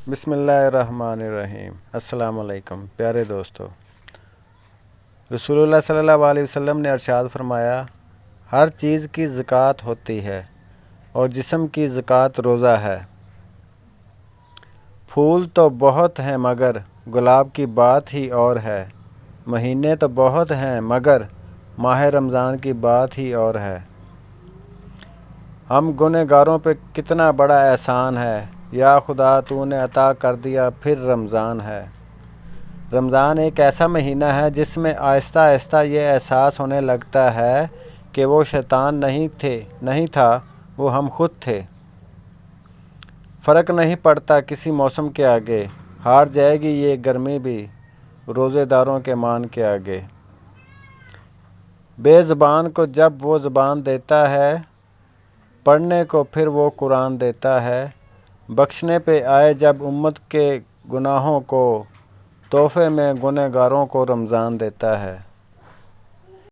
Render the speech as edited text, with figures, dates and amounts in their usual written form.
बिस्मिल्लाहिर्रहमानिर्रहीम। अस्सलाम वालेकुम प्यारे दोस्तों। रसूलुल्लाह सल्लल्लाहु अलैहि वसल्लम ने इरशाद फरमाया, हर चीज़ की ज़कात होती है और जिस्म की ज़कात रोज़ा है। फूल तो बहुत हैं मगर गुलाब की बात ही और है। महीने तो बहुत हैं मगर माह रमज़ान की बात ही और है। हम गुनहगारों पे कितना बड़ा एहसान है, या खुदा तूने अता कर दिया फिर रमज़ान है। रमज़ान एक ऐसा महीना है जिसमें आहिस्ता आहिस्ता ये एहसास होने लगता है कि वो शैतान नहीं था, वो हम खुद थे। फ़र्क नहीं पड़ता किसी मौसम के आगे, हार जाएगी ये गर्मी भी रोज़ेदारों के मान के आगे। बेज़ुबान को जब वो ज़ुबान देता है, पढ़ने को फिर वो कुरान देता है। बख्शने पे आए जब उम्मत के गुनाहों को, तोहफ़े में गुनहगारों को रमज़ान देता है।